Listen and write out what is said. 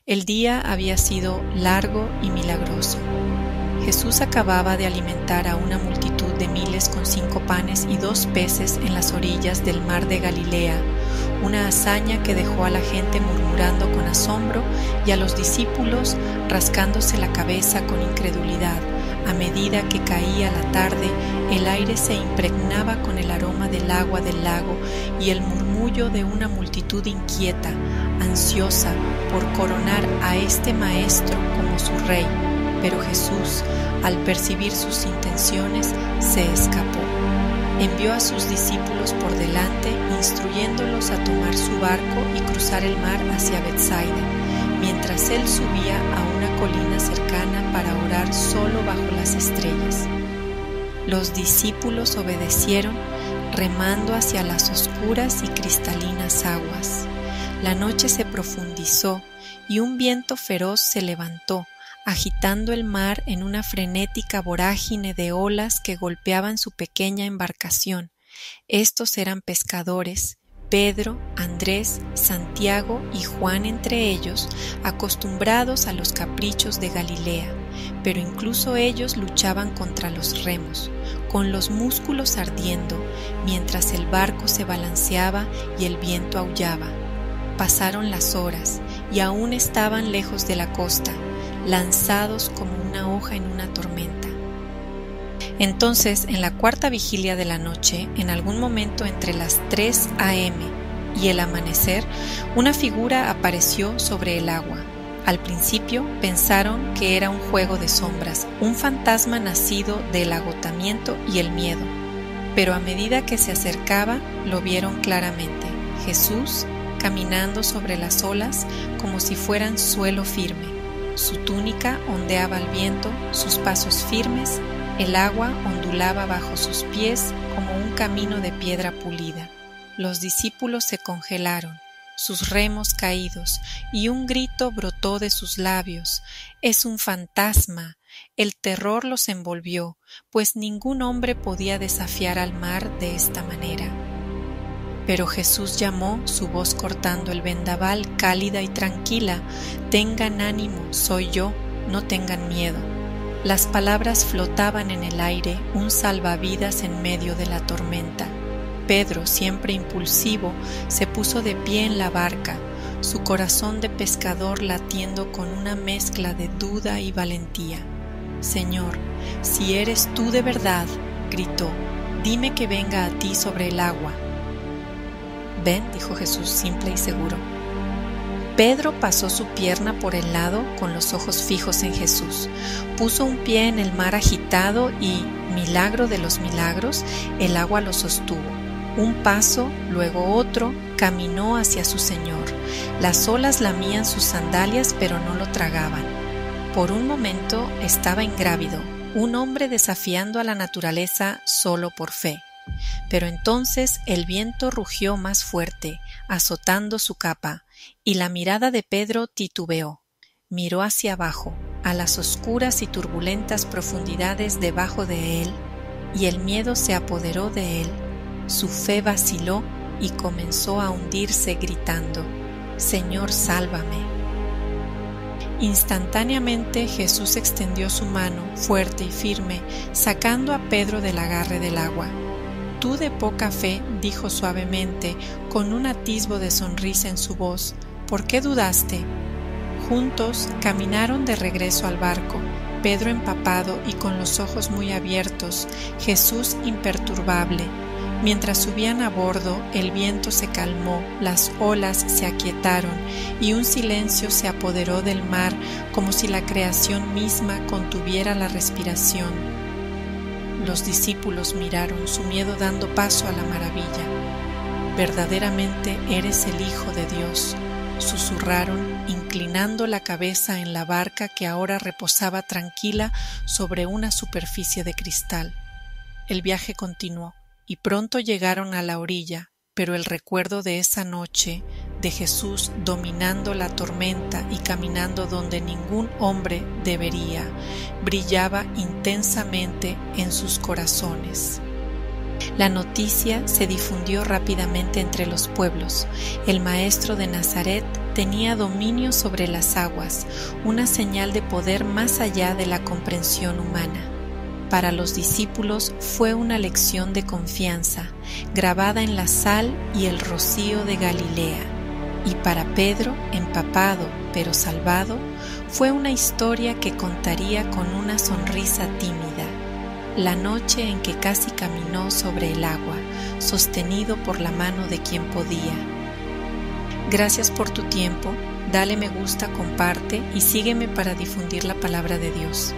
El día había sido largo y milagroso. Jesús acababa de alimentar a una multitud de miles con 5 panes y 2 peces en las orillas del mar de Galilea, una hazaña que dejó a la gente murmurando con asombro y a los discípulos rascándose la cabeza con incredulidad. A medida que caía la tarde, el aire se impregnaba con el aroma del agua del lago y el murmullo de una multitud inquieta, ansiosa por coronar a este maestro como su rey. Pero Jesús, al percibir sus intenciones, se escapó. Envió a sus discípulos por delante, instruyéndolos a tomar su barco y cruzar el mar hacia Betsaida, mientras él subía a una colina cercana para orar solo bajo las estrellas. Los discípulos obedecieron, remando hacia las oscuras y cristalinas aguas. La noche se profundizó y un viento feroz se levantó, agitando el mar en una frenética vorágine de olas que golpeaban su pequeña embarcación. Estos eran pescadores, Pedro, Andrés, Santiago y Juan entre ellos, acostumbrados a los caprichos de Galilea, pero incluso ellos luchaban contra los remos, con los músculos ardiendo, mientras el barco se balanceaba y el viento aullaba. Pasaron las horas y aún estaban lejos de la costa, lanzados como una hoja en una tormenta. Entonces, en la 4ª vigilia de la noche, en algún momento entre las 3 a.m. y el amanecer, una figura apareció sobre el agua. Al principio pensaron que era un juego de sombras, un fantasma nacido del agotamiento y el miedo, pero a medida que se acercaba, lo vieron claramente. Jesús caminando sobre las olas como si fueran suelo firme. Su túnica ondeaba al viento, sus pasos firmes, el agua ondulaba bajo sus pies como un camino de piedra pulida. Los discípulos se congelaron, sus remos caídos, y un grito brotó de sus labios: «¡Es un fantasma!». El terror los envolvió, pues ningún hombre podía desafiar al mar de esta manera. Pero Jesús llamó, su voz cortando el vendaval, cálida y tranquila: «Tengan ánimo, soy yo, no tengan miedo». Las palabras flotaban en el aire, un salvavidas en medio de la tormenta. Pedro, siempre impulsivo, se puso de pie en la barca, su corazón de pescador latiendo con una mezcla de duda y valentía. «Señor, si eres tú de verdad», gritó, «dime que venga a ti sobre el agua». «Ven», dijo Jesús, simple y seguro. Pedro pasó su pierna por el lado con los ojos fijos en Jesús. Puso un pie en el mar agitado y, milagro de los milagros, el agua lo sostuvo. Un paso, luego otro, caminó hacia su Señor. Las olas lamían sus sandalias, pero no lo tragaban. Por un momento estaba ingrávido, un hombre desafiando a la naturaleza solo por fe. Pero entonces el viento rugió más fuerte, azotando su capa, y la mirada de Pedro titubeó. Miró hacia abajo, a las oscuras y turbulentas profundidades debajo de él, y el miedo se apoderó de él. Su fe vaciló y comenzó a hundirse gritando: «Señor, sálvame». Instantáneamente Jesús extendió su mano, fuerte y firme, sacando a Pedro del agarre del agua. «Tú de poca fe», dijo suavemente, con un atisbo de sonrisa en su voz, «¿por qué dudaste?». Juntos caminaron de regreso al barco, Pedro empapado y con los ojos muy abiertos, Jesús imperturbable. Mientras subían a bordo, el viento se calmó, las olas se aquietaron y un silencio se apoderó del mar, como si la creación misma contuviera la respiración. Los discípulos miraron, su miedo dando paso a la maravilla. «Verdaderamente eres el Hijo de Dios», susurraron, inclinando la cabeza en la barca que ahora reposaba tranquila sobre una superficie de cristal. El viaje continuó, y pronto llegaron a la orilla, pero el recuerdo de esa noche, de Jesús dominando la tormenta y caminando donde ningún hombre debería, brillaba intensamente en sus corazones. La noticia se difundió rápidamente entre los pueblos. El maestro de Nazaret tenía dominio sobre las aguas, una señal de poder más allá de la comprensión humana. Para los discípulos fue una lección de confianza, grabada en la sal y el rocío de Galilea. Y para Pedro, empapado pero salvado, fue una historia que contaría con una sonrisa tímida. La noche en que casi caminó sobre el agua, sostenido por la mano de quien podía. Gracias por tu tiempo, dale me gusta, comparte y sígueme para difundir la palabra de Dios.